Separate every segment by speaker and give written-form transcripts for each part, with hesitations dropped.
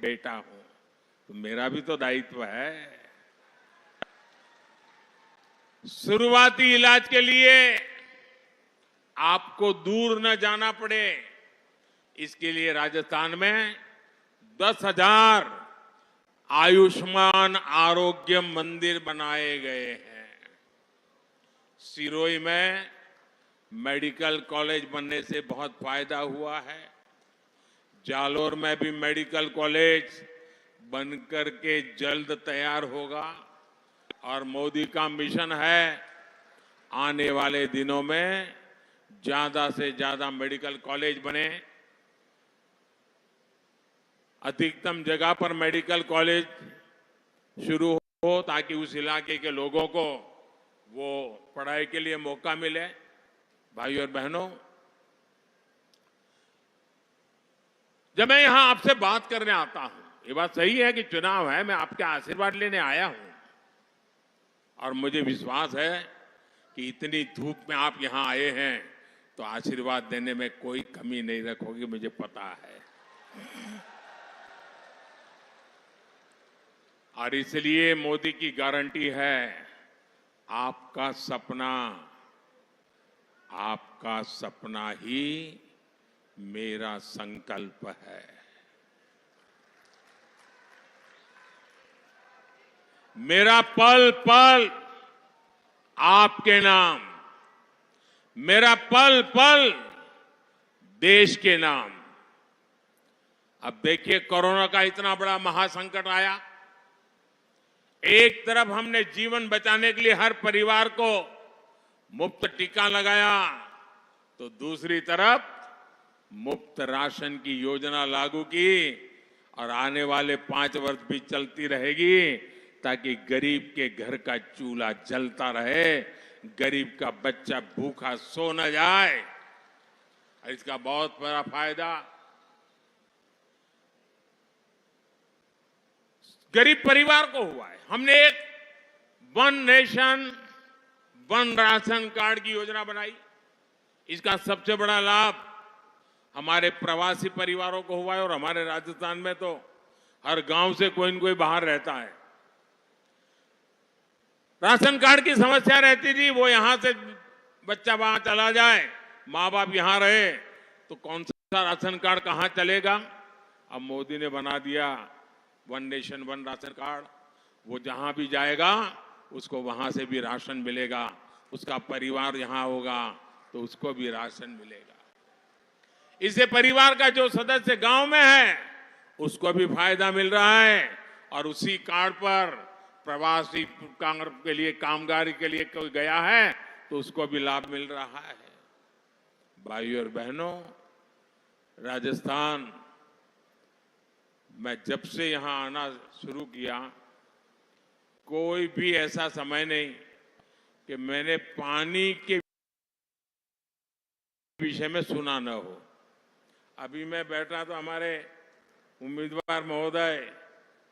Speaker 1: बेटा हूं, तो मेरा भी तो दायित्व है। शुरुआती इलाज के लिए आपको दूर न जाना पड़े, इसके लिए राजस्थान में 10,000 आयुष्मान आरोग्य मंदिर बनाए गए हैं। सिरोही में मेडिकल कॉलेज बनने से बहुत फायदा हुआ है। जालोर में भी मेडिकल कॉलेज बनकर के जल्द तैयार होगा और मोदी का मिशन है आने वाले दिनों में ज्यादा से ज्यादा मेडिकल कॉलेज बने, अधिकतम जगह पर मेडिकल कॉलेज शुरू हो ताकि उस इलाके के लोगों को वो पढ़ाई के लिए मौका मिले। भाइयों और बहनों, जब मैं यहां आपसे बात करने आता हूं, ये बात सही है कि चुनाव है, मैं आपके आशीर्वाद लेने आया हूं और मुझे विश्वास है कि इतनी धूप में आप यहां आए हैं तो आशीर्वाद देने में कोई कमी नहीं रखोगे, मुझे पता है। और इसलिए मोदी की गारंटी है, आपका सपना ही मेरा संकल्प है। मेरा पल पल आपके नाम, मेरा पल पल देश के नाम। अब देखिए, कोरोना का इतना बड़ा महासंकट आया, एक तरफ हमने जीवन बचाने के लिए हर परिवार को मुफ्त टीका लगाया, तो दूसरी तरफ मुफ्त राशन की योजना लागू की और आने वाले 5 वर्ष भी चलती रहेगी ताकि गरीब के घर का चूल्हा जलता रहे, गरीब का बच्चा भूखा सो न जाए। इसका बहुत बड़ा फायदा गरीब परिवार को हुआ है। हमने एक one nation one ration card की योजना बनाई। इसका सबसे बड़ा लाभ हमारे प्रवासी परिवारों को हुआ है और हमारे राजस्थान में तो हर गांव से कोई न कोई बाहर रहता है। राशन कार्ड की समस्या रहती थी, वो यहां से बच्चा वहां चला जाए, मां बाप यहां रहे तो कौन सा राशन कार्ड कहां चलेगा। अब मोदी ने बना दिया one nation one ration card, वो जहां भी जाएगा उसको वहां से भी राशन मिलेगा, उसका परिवार यहां होगा तो उसको भी राशन मिलेगा। इससे परिवार का जो सदस्य गांव में है उसको भी फायदा मिल रहा है और उसी कार्ड पर प्रवासी के लिए, कामगार के लिए कोई गया है तो उसको भी लाभ मिल रहा है। भाइयों और बहनों, राजस्थान मैं जब से यहां आना शुरू किया, कोई भी ऐसा समय नहीं कि मैंने पानी के विषय में सुना न हो। अभी मैं बैठा तो हमारे उम्मीदवार महोदय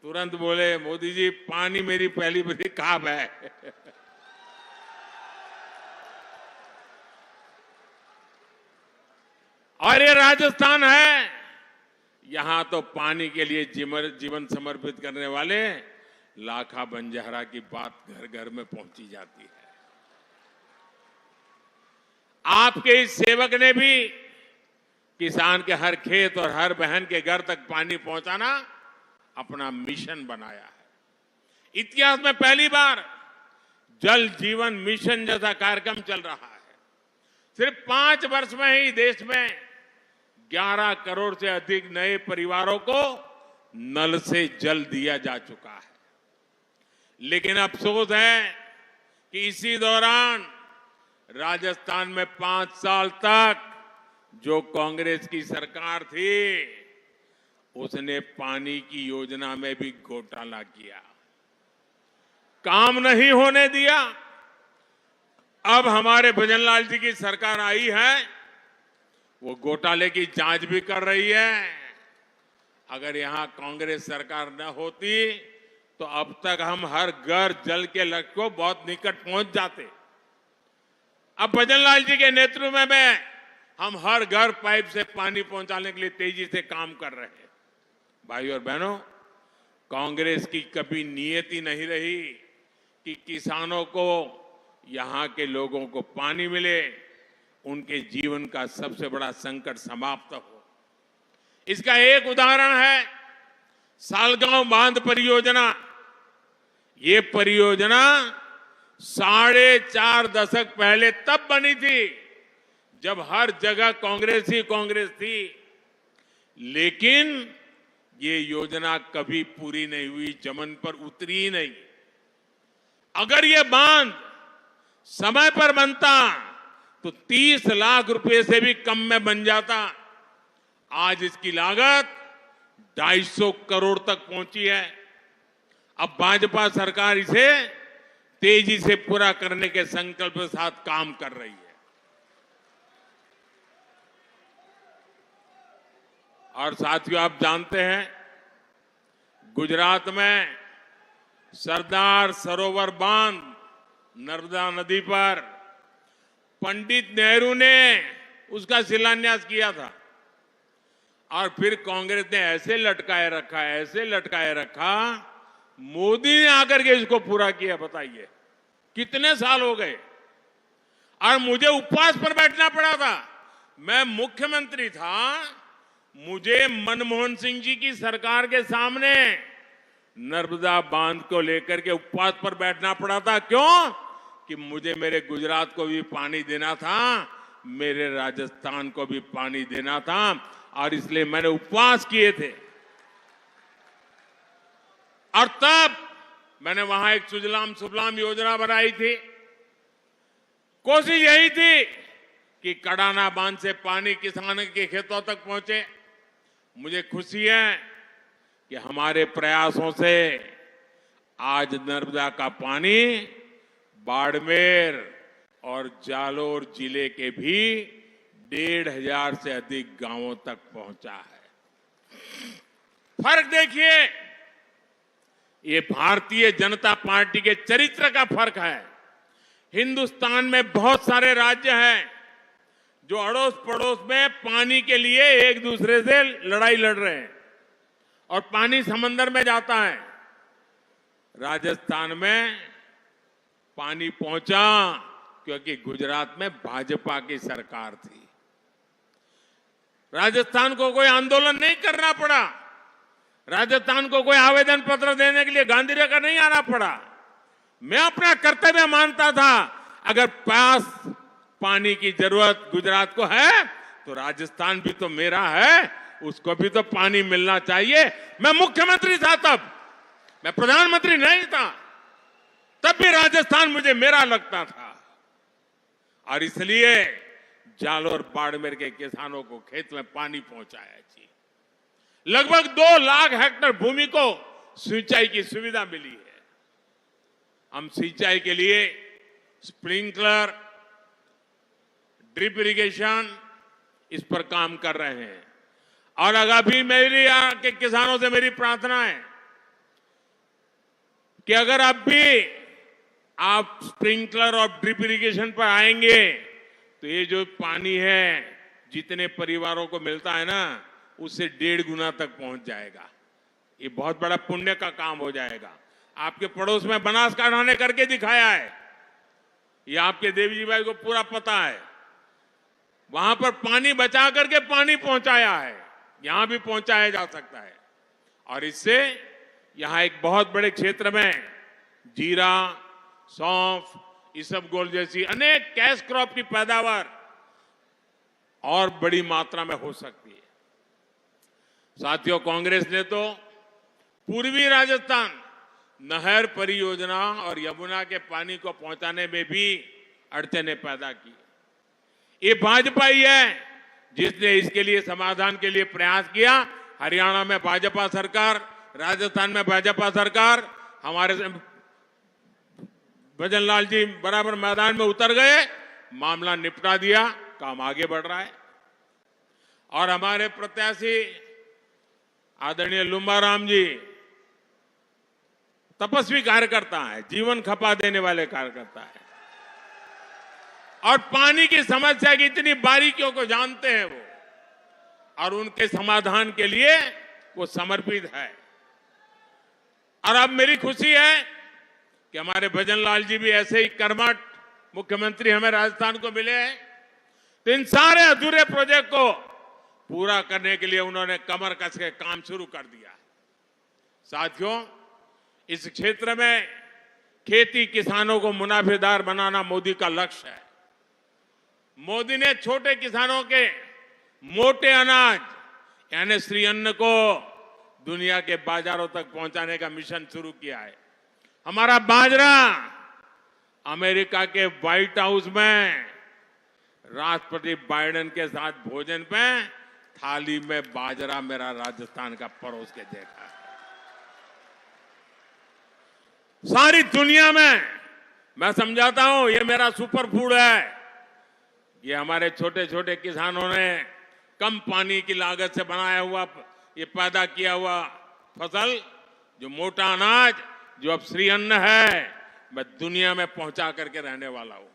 Speaker 1: तुरंत बोले, मोदी जी पानी मेरी पहली बड़ी ख्वाब है। और ये राजस्थान है, यहां तो पानी के लिए जीवन समर्पित करने वाले लाखा बंजारा की बात घर घर में पहुंची जाती है। आपके इस सेवक ने भी किसान के हर खेत और हर बहन के घर तक पानी पहुंचाना अपना मिशन बनाया है। इतिहास में पहली बार जल जीवन मिशन जैसा कार्यक्रम चल रहा है। सिर्फ 5 वर्ष में ही देश में 11 करोड़ से अधिक नए परिवारों को नल से जल दिया जा चुका है। लेकिन अफसोस है कि इसी दौरान राजस्थान में 5 साल तक जो कांग्रेस की सरकार थी उसने पानी की योजना में भी घोटाला किया, काम नहीं होने दिया। अब हमारे भजनलाल जी की सरकार आई है, वो घोटाले की जांच भी कर रही है। अगर यहां कांग्रेस सरकार न होती तो अब तक हम हर घर जल के लक्ष्य को बहुत निकट पहुंच जाते। अब भजनलाल जी के नेतृत्व में हम हर घर पाइप से पानी पहुंचाने के लिए तेजी से काम कर रहे हैं। भाइयों और बहनों, कांग्रेस की कभी नियति नहीं रही कि किसानों को, यहां के लोगों को पानी मिले, उनके जीवन का सबसे बड़ा संकट समाप्त हो। इसका एक उदाहरण है सालगांव बांध परियोजना। ये परियोजना 4.5 दशक पहले तब बनी थी जब हर जगह कांग्रेस ही कांग्रेस थी, लेकिन ये योजना कभी पूरी नहीं हुई, जमीन पर उतरी ही नहीं। अगर ये बांध समय पर बनता तो 30 लाख रुपए से भी कम में बन जाता। आज इसकी लागत 250 करोड़ तक पहुंची है। अब भाजपा सरकार इसे तेजी से पूरा करने के संकल्प के साथ काम कर रही है। और साथियों, आप जानते हैं गुजरात में सरदार सरोवर बांध नर्मदा नदी पर पंडित नेहरू ने उसका शिलान्यास किया था, और फिर कांग्रेस ने ऐसे लटकाए रखा, मोदी ने आकर के इसको पूरा किया। बताइए कितने साल हो गए। और मुझे उपवास पर बैठना पड़ा था। मैं मुख्यमंत्री था, मुझे मनमोहन सिंह जी की सरकार के सामने नर्मदा बांध को लेकर के उपवास पर बैठना पड़ा था। क्यों? कि मुझे मेरे गुजरात को भी पानी देना था, मेरे राजस्थान को भी पानी देना था, और इसलिए मैंने उपवास किए थे। और तब मैंने वहां एक सुजलाम सुफलाम योजना बनाई थी। कोशिश यही थी कि कड़ाना बांध से पानी किसानों के खेतों तक पहुंचे। मुझे खुशी है कि हमारे प्रयासों से आज नर्मदा का पानी बाड़मेर और जालोर जिले के भी 1,500 से अधिक गांवों तक पहुंचा है। फर्क देखिए, ये भारतीय जनता पार्टी के चरित्र का फर्क है। हिंदुस्तान में बहुत सारे राज्य हैं जो अड़ोस पड़ोस में पानी के लिए एक दूसरे से लड़ाई लड़ रहे हैं, और पानी समंदर में जाता है। राजस्थान में पानी पहुंचा क्योंकि गुजरात में भाजपा की सरकार थी। राजस्थान को कोई आंदोलन नहीं करना पड़ा, राजस्थान को कोई आवेदन पत्र देने के लिए गांधी नगर नहीं आना पड़ा। मैं अपना कर्तव्य मानता था, अगर पास पानी की जरूरत गुजरात को है तो राजस्थान भी तो मेरा है, उसको भी तो पानी मिलना चाहिए। मैं मुख्यमंत्री था तब, मैं प्रधानमंत्री नहीं था, तब भी राजस्थान मुझे मेरा लगता था। और इसलिए जालोर बाड़मेर के किसानों को खेत में पानी पहुंचाया जी। लगभग 2 लाख हेक्टेयर भूमि को सिंचाई की सुविधा मिली है। हम सिंचाई के लिए स्प्रिंकलर, ड्रिप इरिगेशन, इस पर काम कर रहे हैं। और अभी मेरी के किसानों से मेरी प्रार्थना है कि अगर अब भी आप स्प्रिंकलर और ड्रिप इरिगेशन पर आएंगे तो ये जो पानी है जितने परिवारों को मिलता है ना, उससे 1.5 गुना तक पहुंच जाएगा। ये बहुत बड़ा पुण्य का काम हो जाएगा। आपके पड़ोस में बनासकांठा ने करके दिखाया है, ये आपके देवी जी भाई को पूरा पता है। वहां पर पानी बचा करके पानी पहुंचाया है, यहां भी पहुंचाया जा सकता है। और इससे यहां एक बहुत बड़े क्षेत्र में जीरा, सौंफ, इसबगोल जैसी अनेक कैश क्रॉप की पैदावार और बड़ी मात्रा में हो सकती है। साथियों, कांग्रेस ने तो पूर्वी राजस्थान नहर परियोजना और यमुना के पानी को पहुंचाने में भी अड़चनें पैदा की। ये भाजपा ही है जिसने इसके लिए समाधान के लिए प्रयास किया। हरियाणा में भाजपा सरकार, राजस्थान में भाजपा सरकार, हमारे भजन लाल जी बराबर मैदान में उतर गए, मामला निपटा दिया, काम आगे बढ़ रहा है। और हमारे प्रत्याशी आदरणीय लुम्बाराम जी तपस्वी कार्यकर्ता है, जीवन खपा देने वाले कार्यकर्ता है, और पानी की समस्या की इतनी बारीकियों को जानते हैं वो, और उनके समाधान के लिए वो समर्पित है। और अब मेरी खुशी है कि हमारे भजन लाल जी भी ऐसे ही कर्मठ मुख्यमंत्री हमें राजस्थान को मिले हैं। तो इन सारे अधूरे प्रोजेक्ट को पूरा करने के लिए उन्होंने कमर कस के काम शुरू कर दिया। साथियों, इस क्षेत्र में खेती किसानों को मुनाफेदार बनाना मोदी का लक्ष्य है। मोदी ने छोटे किसानों के मोटे अनाज यानी श्री अन्न को दुनिया के बाजारों तक पहुंचाने का मिशन शुरू किया है। हमारा बाजरा अमेरिका के व्हाइट हाउस में राष्ट्रपति बाइडेन के साथ भोजन पे थाली में बाजरा मेरा राजस्थान का परोस के देखा है। सारी दुनिया में मैं समझाता हूं ये मेरा सुपर फूड है। ये हमारे छोटे छोटे किसानों ने कम पानी की लागत से बनाया हुआ, ये पैदा किया हुआ फसल, जो मोटा अनाज, जो अब श्री अन्न है, मैं दुनिया में पहुंचा करके रहने वाला हूं।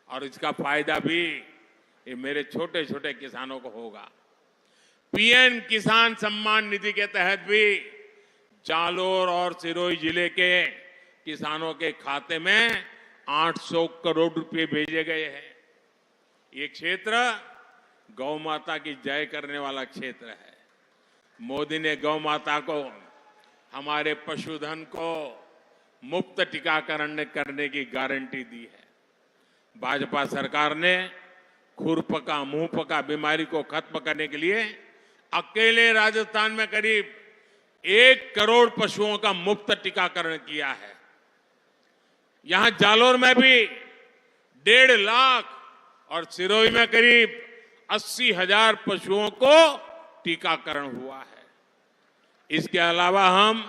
Speaker 1: और इसका फायदा भी ये मेरे छोटे छोटे किसानों को होगा। पीएम किसान सम्मान निधि के तहत भी जालोर और सिरोही जिले के किसानों के खाते में 800 करोड़ रुपए भेजे गए हैं। ये क्षेत्र गौ माता की जय करने वाला क्षेत्र है। मोदी ने गौ माता को, हमारे पशुधन को मुफ्त टीकाकरण करने की गारंटी दी है। भाजपा सरकार ने खुरपका मुंहपका बीमारी को खत्म करने के लिए अकेले राजस्थान में करीब 1 करोड़ पशुओं का मुफ्त टीकाकरण किया है। यहां जालोर में भी 1.5 लाख और सिरोही में करीब 80,000 पशुओं को टीकाकरण हुआ है। इसके अलावा हम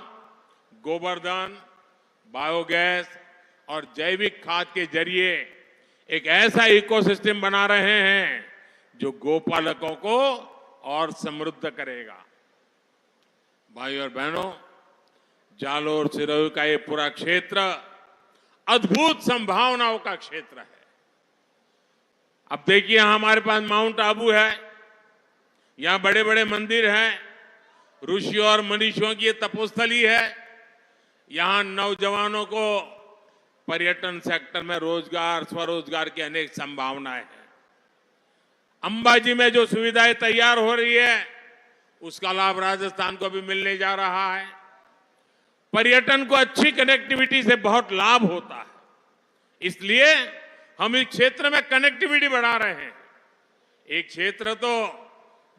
Speaker 1: गोबरधन, बायोगैस और जैविक खाद के जरिए एक ऐसा इकोसिस्टम बना रहे हैं जो गोपालकों को और समृद्ध करेगा। भाइयों और बहनों, जालोर सिरोही का ये पूरा क्षेत्र अद्भुत संभावनाओं का क्षेत्र है। अब देखिए, हमारे पास माउंट आबू है, यहां बड़े बड़े मंदिर हैं, ऋषियों और मनीषियों की ये तपोस्थली है। यहां नौजवानों को पर्यटन सेक्टर में रोजगार, स्वरोजगार की अनेक संभावनाएं हैं। अंबाजी में जो सुविधाएं तैयार हो रही है उसका लाभ राजस्थान को भी मिलने जा रहा है। पर्यटन को अच्छी कनेक्टिविटी से बहुत लाभ होता है, इसलिए हम इस क्षेत्र में कनेक्टिविटी बढ़ा रहे हैं। एक क्षेत्र तो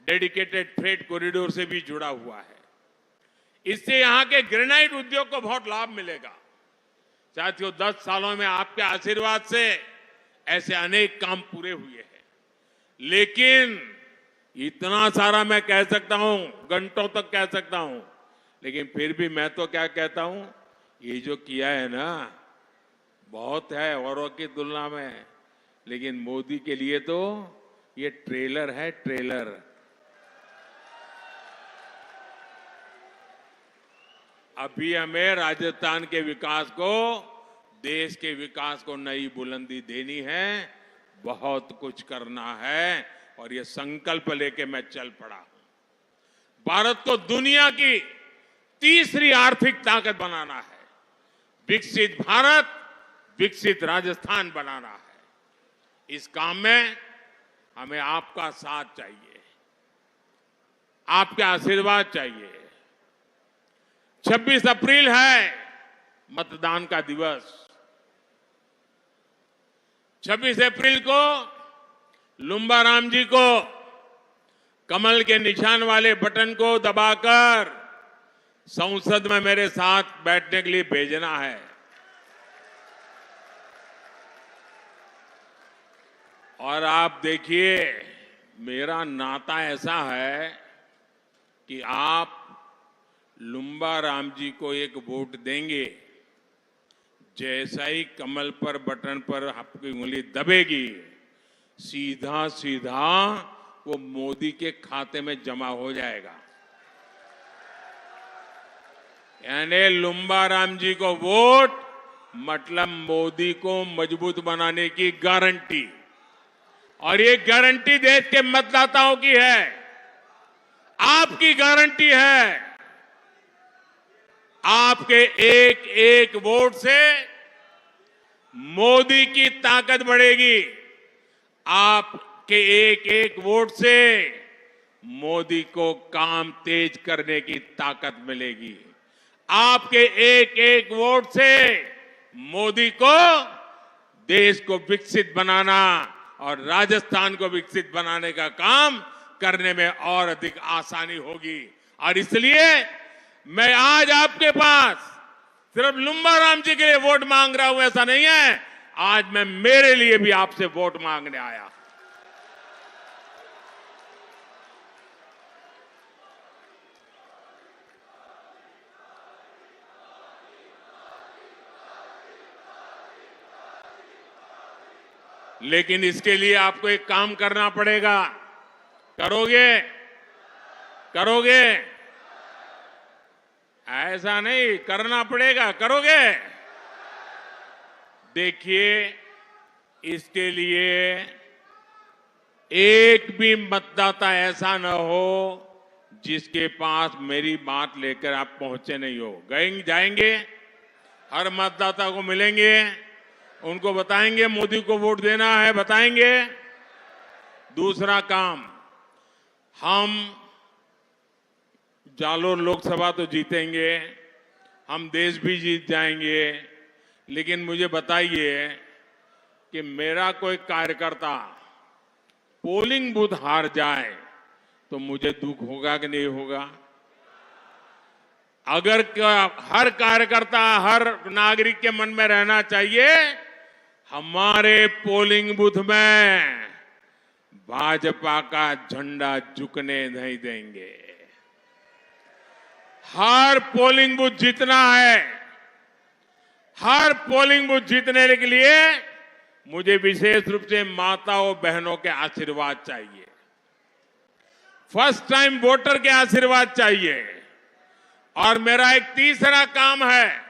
Speaker 1: डेडिकेटेड फ्रेट कॉरिडोर से भी जुड़ा हुआ है। इससे यहां के ग्रेनाइट उद्योग को बहुत लाभ मिलेगा। साथियों, 10 सालों में आपके आशीर्वाद से ऐसे अनेक काम पूरे हुए हैं। लेकिन इतना सारा मैं कह सकता हूं, घंटों तक कह सकता हूं, लेकिन फिर भी मैं तो क्या कहता हूं, ये जो किया है ना, बहुत है औरों की तुलना में, लेकिन मोदी के लिए तो ये ट्रेलर है, ट्रेलर। अभी हमें राजस्थान के विकास को, देश के विकास को नई बुलंदी देनी है, बहुत कुछ करना है और ये संकल्प लेके मैं चल पड़ा हूं। भारत को दुनिया की तीसरी आर्थिक ताकत बनाना है। विकसित भारत, विकसित राजस्थान बनाना है। इस काम में हमें आपका साथ चाहिए, आपके आशीर्वाद चाहिए। 26 अप्रैल है मतदान का दिवस। 26 अप्रैल को लुम्बा राम जी को कमल के निशान वाले बटन को दबाकर संसद में मेरे साथ बैठने के लिए भेजना है। और आप देखिए, मेरा नाता ऐसा है कि आप लुम्बा राम जी को एक वोट देंगे, जैसा ही कमल पर बटन पर आपकी उंगली दबेगी, सीधा सीधा वो मोदी के खाते में जमा हो जाएगा। यानी लुम्बा राम जी को वोट मतलब मोदी को मजबूत बनाने की गारंटी। और ये गारंटी देश के मतदाताओं की है। आपकी गारंटी है, आपके एक एक वोट से मोदी की ताकत बढ़ेगी। आपके एक एक वोट से मोदी को काम तेज करने की ताकत मिलेगी। आपके एक एक वोट से मोदी को देश को विकसित बनाना और राजस्थान को विकसित बनाने का काम करने में और अधिक आसानी होगी। और इसलिए मैं आज आपके पास सिर्फ लुम्बा राम जी के लिए वोट मांग रहा हूं, ऐसा नहीं है। आज मैं मेरे लिए भी आपसे वोट मांगने आया। लेकिन इसके लिए आपको एक काम करना पड़ेगा। करोगे? करोगे? ऐसा नहीं, करना पड़ेगा। करोगे? देखिए, इसके लिए एक भी मतदाता ऐसा न हो जिसके पास मेरी बात लेकर आप पहुंचे नहीं हो। गए जाएंगे, हर मतदाता को मिलेंगे, उनको बताएंगे मोदी को वोट देना है, बताएंगे। दूसरा काम, हम जालोर लोकसभा तो जीतेंगे, हम देश भी जीत जाएंगे, लेकिन मुझे बताइए कि मेरा कोई कार्यकर्ता पोलिंग बूथ हार जाए तो मुझे दुख होगा कि नहीं होगा? अगर हर कार्यकर्ता, हर नागरिक के मन में रहना चाहिए, हमारे पोलिंग बूथ में भाजपा का झंडा झुकने नहीं देंगे। हर पोलिंग बूथ जीतना है। हर पोलिंग बूथ जीतने के लिए मुझे विशेष रूप से माताओं बहनों के आशीर्वाद चाहिए, फर्स्ट टाइम वोटर के आशीर्वाद चाहिए। और मेरा एक तीसरा काम है,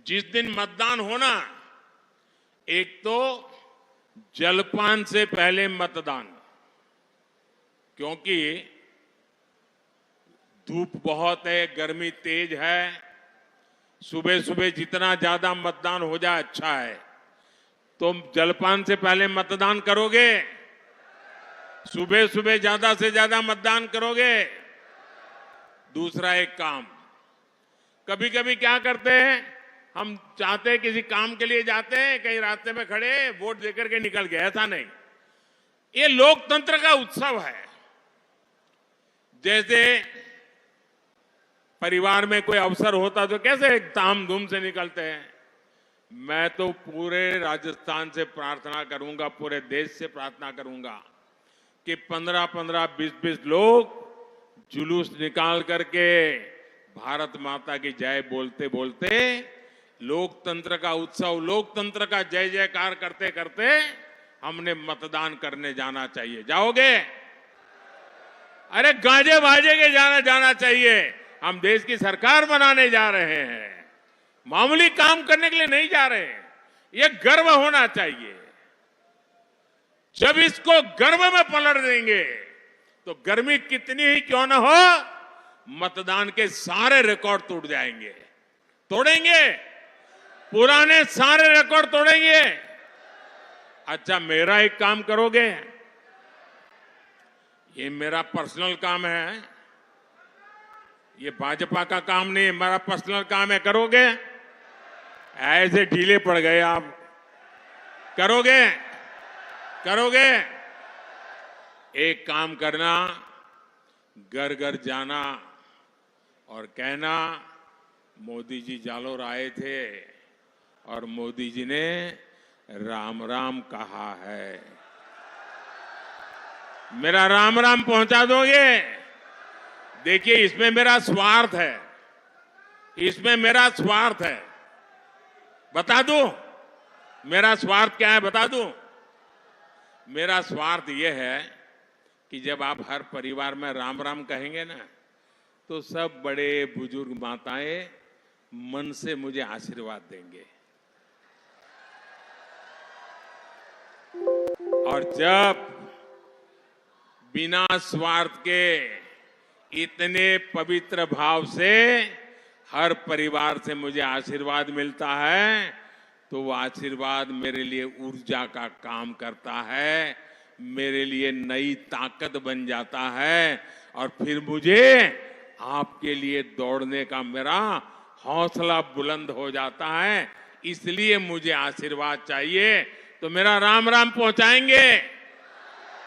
Speaker 1: जिस दिन मतदान होना, एक तो जलपान से पहले मतदान, क्योंकि धूप बहुत है, गर्मी तेज है। सुबह सुबह जितना ज्यादा मतदान हो जाए अच्छा है। तो जलपान से पहले मतदान करोगे? सुबह सुबह ज्यादा से ज्यादा मतदान करोगे? दूसरा एक काम, कभी कभी क्या करते हैं, हम चाहते हैं किसी काम के लिए जाते हैं, कहीं रास्ते में खड़े वोट देकर के निकल गए। ऐसा नहीं, ये लोकतंत्र का उत्सव है। जैसे परिवार में कोई अवसर होता तो कैसे धाम धूम से निकलते हैं। मैं तो पूरे राजस्थान से प्रार्थना करूंगा, पूरे देश से प्रार्थना करूंगा कि 15-15, 20-20 लोग जुलूस निकाल करके भारत माता की जय बोलते बोलते लोकतंत्र का उत्सव, लोकतंत्र का जय जयकार करते करते हमने मतदान करने जाना चाहिए। जाओगे? अरे गाजे बाजे के जाना चाहिए। हम देश की सरकार बनाने जा रहे हैं, मामूली काम करने के लिए नहीं जा रहे हैं। ये गर्व होना चाहिए। जब इसको गर्व में पलट देंगे तो गर्मी कितनी ही क्यों न हो, मतदान के सारे रिकॉर्ड टूट जाएंगे। तोड़ेंगे, पुराने सारे रिकॉर्ड तोड़ेंगे। अच्छा, मेरा एक काम करोगे? ये मेरा पर्सनल काम है, ये भाजपा का काम नहीं है, मेरा पर्सनल काम है। करोगे? ऐसे ढीले पड़ गए आप। करोगे? करोगे? एक काम करना, घर घर जाना और कहना मोदी जी जालोर आए थे और मोदी जी ने राम राम कहा है। मेरा राम राम पहुंचा दोगे? देखिए, इसमें मेरा स्वार्थ है, इसमें मेरा स्वार्थ है। बता दूं मेरा स्वार्थ क्या है? बता दूं, मेरा स्वार्थ यह है कि जब आप हर परिवार में राम राम कहेंगे ना, तो सब बड़े बुजुर्ग माताएं मन से मुझे आशीर्वाद देंगे। और जब बिना स्वार्थ के इतने पवित्र भाव से हर परिवार से मुझे आशीर्वाद मिलता है, तो वो आशीर्वाद मेरे लिए ऊर्जा का काम करता है, मेरे लिए नई ताकत बन जाता है और फिर मुझे आपके लिए दौड़ने का मेरा हौसला बुलंद हो जाता है। इसलिए मुझे आशीर्वाद चाहिए, तो मेरा राम राम पहुंचाएंगे,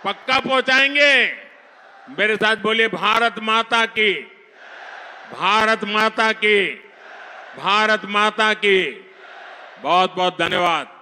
Speaker 1: पक्का पहुंचाएंगे। मेरे साथ बोलिए भारत माता की, भारत माता की, भारत माता की। बहुत बहुत धन्यवाद।